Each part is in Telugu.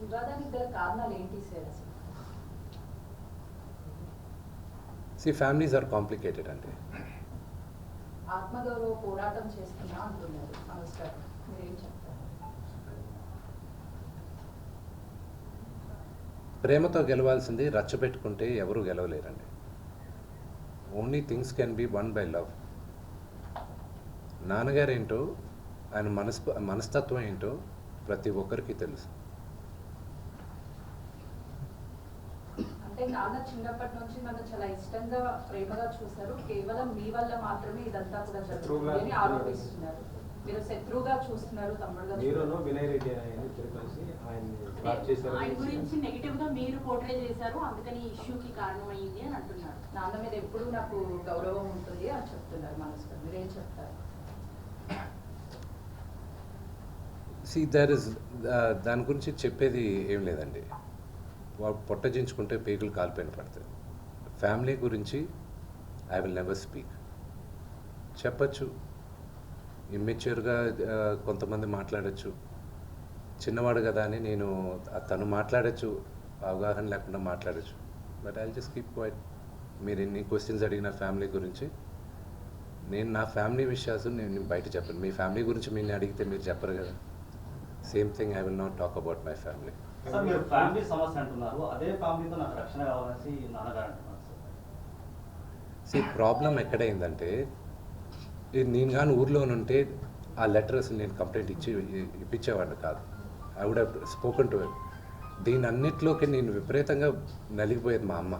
వివాదానికి గల కారణాలు ఏంటి సార్ అసలు? See, families are complicated అంటే ఆత్మగౌరవ పోరాటం చేస్తున్నా అంటున్నారు మనోజ్ గారు, మీరేం చెప్తారు? ప్రేమతో గెలవాల్సింది రచ్చబెట్టుకుంటే ఎవరు గెలవలేరండి. Only things can be won by love. నాన్నగారు ఏంటో, ఆయన మనస్తత్వం ఏంటో ప్రతి ఒక్కరికి తెలుసు. అంటే నాన్న చిన్నప్పటి నుంచి నన్ను చాలా ఇష్టంగా ప్రేమగా చూశారు, కేవలం మీ వల్ల మాత్రమే ఇదంతా కూడా జరుగుతుంది అని ఆరోపిస్తున్నారు. మీరు శత్రువుగా చూస్తున్నారు, తమ్ముడుగా ఆయన గురించి నెగటివ్ గా మీరు పోర్ట్రే చేశారు, అందుకని ఇష్యూకి కారణమైంది అని అంటున్నారు. నాన్న మీద ఎప్పుడూ నాకు గౌరవం ఉంటుంది అని చెప్తున్నారు మనోజ్ గారు, మీరేం చెప్తారు? దాని గురించి చెప్పేది ఏం లేదండి. వాడు పొట్టజించుకుంటే పేగులు కాలిపోయిన పడుతుంది. ఫ్యామిలీ గురించి ఐ విల్ నెవర్ స్పీక్. చెప్పచ్చు, ఇమ్మెచ్యూర్గా కొంతమంది మాట్లాడచ్చు, చిన్నవాడు కదా అని నేను తను మాట్లాడచ్చు, అవగాహన లేకుండా మాట్లాడచ్చు. But I just keep quiet. మీరు ఎన్ని క్వశ్చన్స్ అడిగిన ఫ్యామిలీ గురించి, నేను నా ఫ్యామిలీ విషయాలు నేను బయట చెప్పను. మీ ఫ్యామిలీ గురించి మీరు అడిగితే మీరు చెప్పరు కదా. Same thing I will not talk about my family. Sir, మీరు ఫ్యామిలీ సమస్య అంటున్నారు, అదే ఫ్యామిలీతో నాకు రక్షణ కావాలని నాన్నగారు అంటున్నారు సార్. ప్రాబ్లం ఎక్కడైందంటే, నేను కానీ ఊర్లో ఉంటే ఆ లెటర్స్ నేను కంప్లైంట్ ఇప్పించేవాడిని కాదు. I would have spoken to him. దీని అన్నిట్లోకి నేను విపరీతంగా నలిగిపోయేది మా అమ్మ.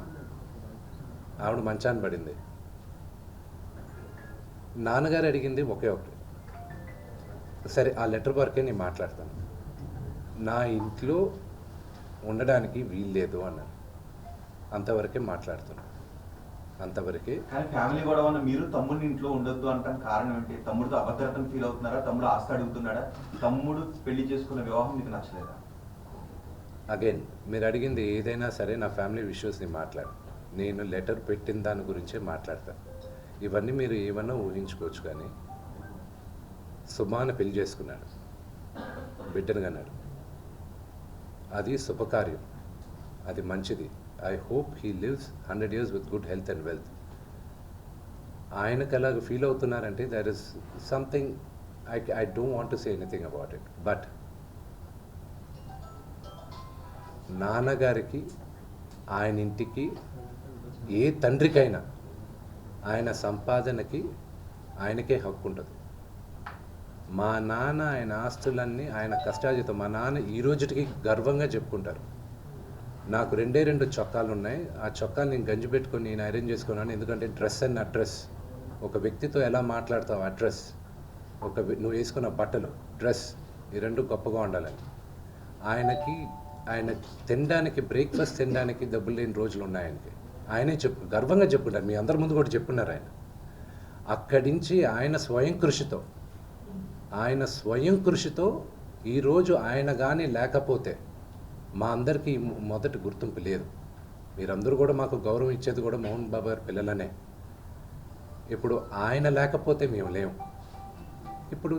ఆవిడ మంచాన్ని పడింది. నాన్నగారు అడిగింది ఒకే ఒకటి, సరే ఆ లెటర్ వరకే నేను మాట్లాడతాను, నా ఇంట్లో ఉండడానికి వీల్లేదు అన్నాను. అంతవరకే మాట్లాడుతున్నాను, అంతవరకే. కానీ ఫ్యామిలీ గొడవ మీరు తమ్ముడిని ఇంట్లో ఉండొద్దు అంటానికి కారణం ఏంటి? తమ్ముడితో అభద్రతను ఫీల్ అవుతున్నారా? తమ్ముడు ఆస్తి అడుగుతున్నాడా? తమ్ముడు పెళ్లి చేసుకున్న వివాహం మీకు నచ్చలేదా? అగైన్ మీరు అడిగింది ఏదైనా సరే నా ఫ్యామిలీ ఇష్యూస్ని మాట్లాడు. నేను లెటర్ పెట్టిన దాని గురించే మాట్లాడతాను. ఇవన్నీ మీరు ఏమన్నా ఊహించుకోవచ్చు. కానీ సుమాన పెళ్లి చేసుకున్నాడు, బిడ్డను కన్నాడు, అది శుభకార్యం, అది మంచిది. I hope he lives 100 years with good health and wealth. ఆయనకు అలాగ ఫీల్ అవుతున్నారంటే there is something I don't want to say anything about it. But నాన్నగారికి, ఆయన ఇంటికి, ఏ తండ్రికైనా ఆయన సంపాదనకి ఆయనకే హక్కు ఉంటుంది. మా నాన్న ఆయన ఆస్తులన్నీ ఆయన కష్టార్జితం. మా నాన్న ఈ రోజుకి గర్వంగా చెప్పుకుంటారు, నాకు 2 చొక్కాలు ఉన్నాయి, ఆ చొక్కాలు నేను గంజి పెట్టుకొని నేను ఐరన్ చేసుకున్నాను. ఎందుకంటే డ్రెస్ అండ్ అడ్రస్, ఒక వ్యక్తితో ఎలా మాట్లాడతావు అడ్రస్, నువ్వు వేసుకున్న బట్టలు, డ్రెస్, ఈ 2 గొప్పగా ఉండాలని. ఆయన తినడానికి, బ్రేక్ఫాస్ట్ తినడానికి డబ్బులు లేని రోజులు ఉన్నాయి ఆయనకి. ఆయనే గర్వంగా చెప్పుకుంటారు, మీ అందరి ముందు కూడా చెప్పున్నారు. ఆయన అక్కడి నుంచి ఆయన స్వయం కృషితో ఈరోజు ఆయన కానీ లేకపోతే మా అందరికీ మొదటి గుర్తింపు లేదు. మీరందరూ కూడా మాకు గౌరవం ఇచ్చేది కూడా మోహన్ బాబు గారి పిల్లలనే. ఇప్పుడు ఆయన లేకపోతే మేము లేము. ఇప్పుడు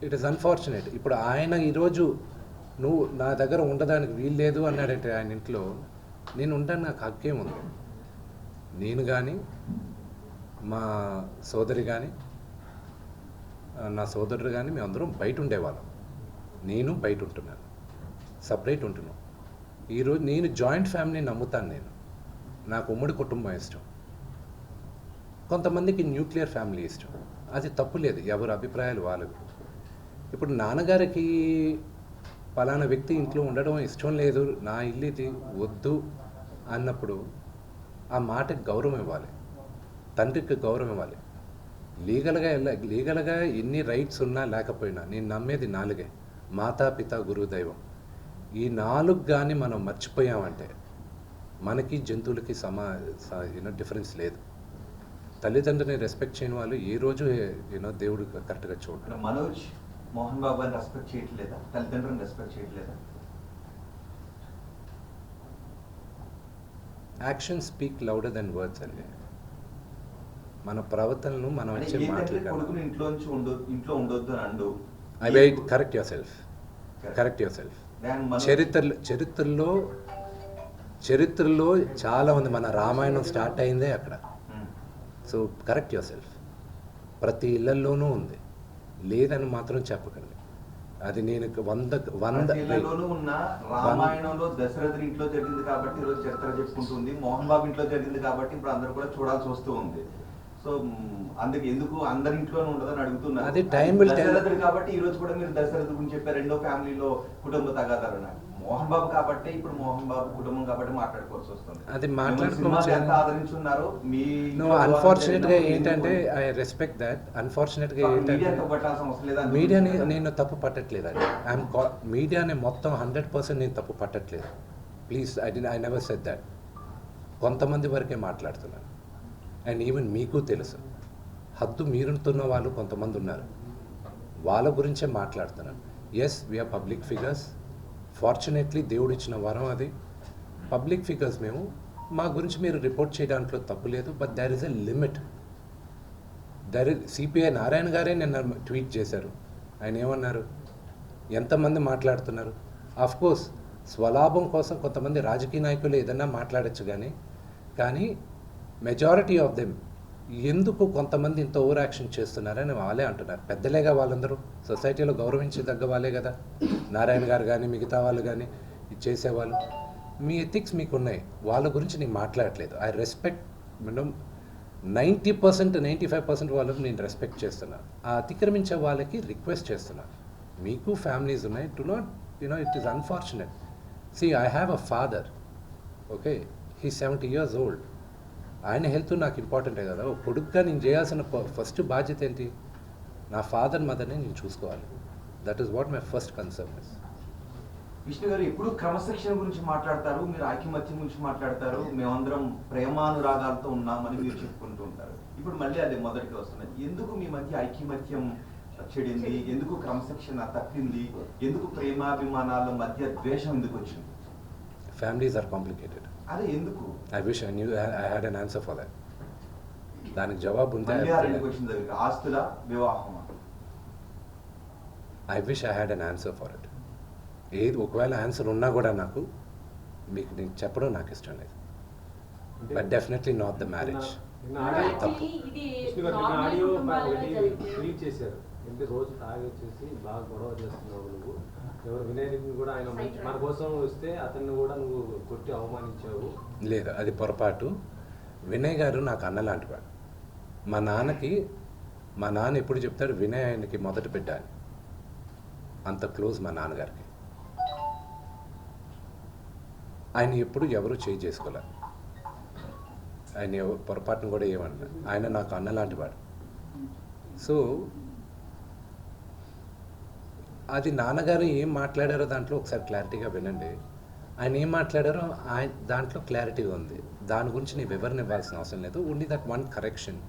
ఇట్ ఈస్ అన్ఫార్చునేట్. ఇప్పుడు ఆయన ఈరోజు నువ్వు నా దగ్గర ఉండడానికి వీల్లేదు అన్నాడంటే ఆయన ఇంట్లో, నేను ఉండడానికి నాకు హక్కేం ఉంది? నేను కానీ, మా సోదరి కానీ, నా సోదరుడు కానీ, మేమందరం బయట ఉండేవాళ్ళం. నేను బయట ఉంటున్నాను, సపరేట్ ఉంటున్నాను. ఈరోజు నేను జాయింట్ ఫ్యామిలీని నమ్ముతాను. నాకు ఉమ్మడి కుటుంబం ఇష్టం, కొంతమందికి న్యూక్లియర్ ఫ్యామిలీ ఇష్టం. అది తప్పు లేదు, ఎవరి అభిప్రాయాలు వాళ్ళవి. ఇప్పుడు నాన్నగారికి పలానా వ్యక్తి ఇంట్లో ఉండడం ఇష్టం లేదు, నా ఇల్లు ఇది వద్దు అన్నప్పుడు ఆ మాటకి గౌరవం ఇవ్వాలి, తండ్రికి గౌరవం ఇవ్వాలి. లీగల్గా ఎన్ని రైట్స్ ఉన్నా లేకపోయినా నేను నమ్మేది 4: మాతా, పిత, గురువు, దైవం. ఈ 4 కానీ మనం మర్చిపోయామంటే మనకి జంతువులకి డిఫరెన్స్ లేదు. తల్లిదండ్రులని రెస్పెక్ట్ చేయని వాళ్ళు ఏ రోజు దేవుడు కరెక్ట్గా చూడరు. మనోజ్ మోహన్ బాబు గారిని రెస్పెక్ట్ చేయట్లేదా? తల్లిదండ్రులను రెస్పెక్ట్ చేయట్లేదా? Action speak louder than words అండి. మన ప్రవర్తనను మనం వచ్చే మాటలు ఇంట్లో ఉండొద్దు అని అండు. Correct your self. చరిత్రలో చాలా ఉంది. మన రామాయణం స్టార్ట్ అయిందే అక్కడ. So correct your self. ప్రతి ఇళ్లలోనూ ఉంది, లేదని మాత్రం చెప్పకండి. అది నేను ఇళ్లలోనూ ఉన్న రామాయణంలో దశరథుడి ఇంట్లో జరిగింది కాబట్టి ఈరోజు చరిత్ర చెప్పుకుంటుంది. మోహన్ బాబు ఇంట్లో జరిగింది కాబట్టి ఇప్పుడు అందరూ కూడా చూడాల్సి వస్తూ ఉంది. సో అందుకు ఎందుకు అందరి ఇంట్లోనే ఉండదని అడుగుతున్నారు. అది time will tell. దశరథుడు కాబట్టి ఈ రోజు కూడా మీరు దశరథుడి గురించి చెప్పారు. రెండో ఫ్యామిలీలో కుటుంబ తగాదాలు. మోహన్ బాబు కాబట్టి ఇప్పుడు మోహన్ బాబు కుటుంబం కాబట్టి మాట్లాడుకోవాల్సి వస్తుంది. అది మాట్లాడుకోవచ్చు. ఎంత ఆదరించున్నారు మీ అన్ఫార్చునేట్గా ఏంటంటే ఐ రెస్పెక్ట్ దాట్. అన్ఫార్చునేట్గా ఏంటంటే మీడియాని నేను తప్పు పట్టట్లేదండి. మీడియాని మొత్తం 100% నేను తప్పు పట్టట్లేదు. Please, I never said that. కొంతమంది వరకే మాట్లాడుతున్నాను. అండ్ ఈవెన్ మీకు తెలుసు, హద్దు మీరుతున్న వాళ్ళు కొంతమంది ఉన్నారు. వాళ్ళ గురించే మాట్లాడుతున్నాను. Yes, we're public figures. Fortunately దేవుడు ఇచ్చిన వరం అది. పబ్లిక్ ఫిగర్స్ మేము. మా గురించి మీరు రిపోర్ట్ చేయడాంట్లో తప్పు లేదు. But there is a limit. CPI Narayana గారే నిన్న ట్వీట్ చేశారు. ఆయన ఏమన్నారు? ఎంతమంది మాట్లాడుతున్నారు? కోర్స్ స్వలాభం కోసం కొంతమంది రాజకీయ నాయకులు ఏదన్నా మాట్లాడచ్చు, కానీ మెజారిటీ ఆఫ్ దెమ్ ఎందుకు కొంతమంది ఇంత ఓవర్ యాక్షన్ చేస్తున్నారని వాళ్ళే అంటున్నారు. పెద్దలేగా వాళ్ళందరూ, సొసైటీలో గౌరవించదగ్గ వాళ్ళే కదా. నారాయణ గారు కానీ మిగతా వాళ్ళు కానీ ఇది చేసేవాళ్ళు. మీ ఎథిక్స్ మీకు ఉన్నాయి, వాళ్ళ గురించి నేను మాట్లాడట్లేదు. I respect. 90%, 95% వాళ్ళకి నేను రెస్పెక్ట్ చేస్తున్నాను. ఆ అతిక్రమించే వాళ్ళకి రిక్వెస్ట్ చేస్తున్నాను, మీకు ఫ్యామిలీస్ ఉన్నాయి. Do not it is unfortunate. I have a father. Okay, he 70 years old. ఆయన హెల్త్ నాకు ఇంపార్టెంటే కదా. ఒక కొడుకుగా నేను చేయాల్సిన ఫస్ట్ బాధ్యత ఏంటి? నా ఫాదర్ మదర్ని నేను చూసుకోవాలి. That is what my first concern is. Vishnu గారు ఎప్పుడు క్రమశిక్షణ గురించి మాట్లాడతారు, మీరు ఐకమత్యం గురించి మాట్లాడతారు. మేమందరం ప్రేమానురాగాలతో ఉన్నామని మీరు చెప్పుకుంటూ ఉంటారు. ఇప్పుడు మళ్ళీ అది మొదటికి వస్తున్నది. ఎందుకు మీ మధ్య ఐకమత్యం చెడింది? ఎందుకు క్రమశిక్షణ తప్పింది? ఎందుకు ప్రేమాభిమానాల మధ్య ద్వేషం ఎందుకు వచ్చింది? Families are complicated. అదే ఎందుకు? I wish I had an answer for that. దానికి జవాబు ఉందా? ఆస్తుల వివాహం. I wish I had an answer for it. ఏది ఒకవేళ ఆన్సర్ ఉన్నా కూడా నాకు మీకు నేను చెప్పడం నాకు ఇష్టం లేదు. But definitely not the marriage. Tweet చేశారు, అంటే రోజు తాగి వచ్చేసి బాగా గొడవ చేస్తున్నావు నువ్వు. ఎవరు వినయ్ని కూడా ఆయన మన కోసం వస్తే అతన్ని కూడా నువ్వు కొట్టి అవమానించావు. లేదు, అది పొరపాటు. వినయ్ గారు నాకు అన్నలాంటి వాడు. మా నాన్న ఎప్పుడు చెప్తాడు, వినయ్ ఆయనకి మొదటి బిడ్డ అని. అంత క్లోజ్ మా నాన్నగారికి. ఆయన ఎప్పుడు ఎవరు చేయి చేసుకోలే. ఆయన పొరపాటును కూడా ఏమన్నా. ఆయన నాకు అన్నలాంటి వాడు. సో అది నాన్నగారు ఏం మాట్లాడారో దాంట్లో ఒకసారి క్లారిటీగా వినండి. ఆయన ఏం మాట్లాడారో దాంట్లో క్లారిటీగా ఉంది. దాని గురించి నేను వివరణ ఇవ్వాల్సిన అవసరం లేదు. ఓన్లీ దట్ వన్ కరెక్షన్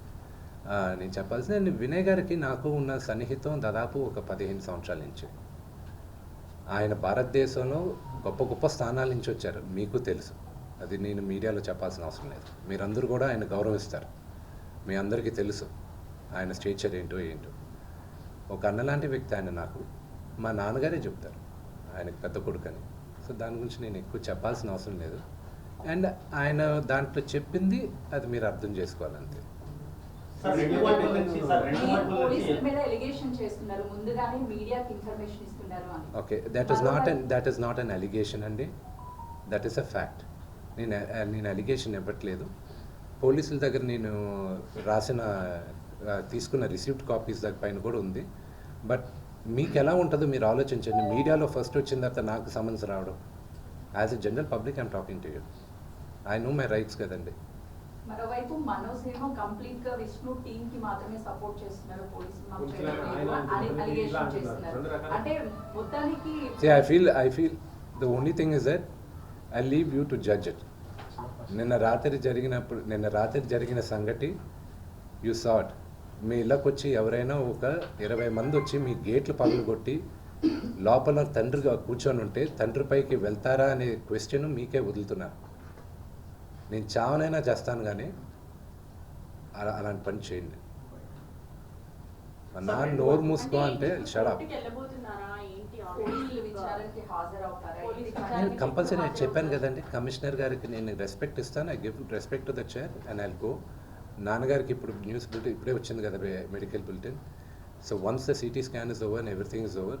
నేను చెప్పాల్సింది. వినయ్ గారికి నాకు ఉన్న సన్నిహితం దాదాపు ఒక 15 సంవత్సరాల నుంచి. ఆయన భారతదేశంలో గొప్ప గొప్ప స్థానాల నుంచి వచ్చారు, మీకు తెలుసు. అది నేను మీడియాలో చెప్పాల్సిన అవసరం లేదు. మీరందరూ కూడా ఆయన గౌరవిస్తారు. మీ అందరికీ తెలుసు ఆయన స్టేచర్ ఏంటో. ఒక అన్నలాంటి వ్యక్తి ఆయన నాకు. మా నాన్నగారే చెప్తారు ఆయనకు పెద్ద కొడుకని. సో దాని గురించి నేను ఎక్కువ చెప్పాల్సిన అవసరం లేదు. అండ్ ఆయన దాంట్లో చెప్పింది అది మీరు అర్థం చేసుకోవాలంతే. Okay, that is not an allegation అండి. That is a fact. నేను అలిగేషన్ ఇవ్వట్లేదు. పోలీసుల దగ్గర నేను తీసుకున్న రిసీప్ట్ కాపీస్ దగ్గర పైన కూడా ఉంది. బట్ మీకు ఎలా ఉంటుందో మీరు ఆలోచించండి. మీడియాలో ఫస్ట్ వచ్చిన తర్వాత నాకు సమన్స్ రావడం. As a general public I'm talking to you. I know my rights కదండి. మరోవైపు మనోజ్ ఏమో కంప్లీట్ గా విష్ణు టీమ్ కి మాత్రమే సపోర్ట్ చేస్తున్నారు, పోలీసులు అలిగేషన్ చేస్తున్నారు. అంటే మొత్తానికి I feel the only thing is that I leave you to judge it. నిన్న రాత్రి జరిగిన సంగతి యూ saw it. మీ ఇళ్ళకి వచ్చి ఎవరైనా ఒక 20 మంది వచ్చి మీ గేట్లు పగులు కొట్టి లోపల తండ్రిగా కూర్చొని ఉంటే తండ్రిపైకి వెళ్తారా అనే క్వశ్చన్ మీకే వదులుతున్నారు. నేను చావనైనా చేస్తాను, కానీ అలాంటి పని చేయండి. మా నాన్న నోరు మూసుకో అంటే షడప్. విచారణకి హాజరవుతారా? పోలీస్ ఇది విచారణ- నేను కంపల్సరీ చెప్పాను కదండి, కమిషనర్ గారికి నేను రెస్పెక్ట్ ఇస్తాను. I give respect to the chair and I go. నాన్నగారికి ఇప్పుడు న్యూస్ బులెటిన్ ఇప్పుడే వచ్చింది కదా, medical bulletin. So once the CT scan is over and everything is over,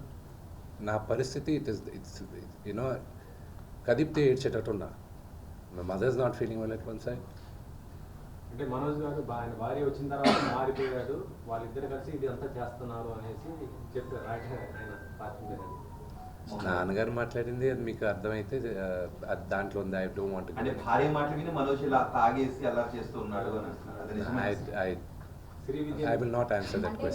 నా పరిస్థితి ఇట్స్ యూనో కదిపితే ఏడ్చేటట్టున్నా. My mother is not feeling well at one side. అంటే మనోజ్ గారు ఆయన భార్య వచ్చిన తర్వాత మారిపోయాడు, వాళ్ళిద్దరు కలిసి ఇది అంతా చేస్తున్నారు అనేసి చెప్పారు ఆయన పార్టీ మీద. నాన్నగారు మాట్లాడింది అది మీకు అర్థమైతే అది దాంట్లో ఉంది. ఐ డోంట్ వాంట్ అంటే భార్య మాటలు విని మనోజ్ ఇలా తాగేసి అలా చేస్తూ ఉన్నాడు అని అంటున్నారు. అది నిజమే? I will not answer that అంటే question.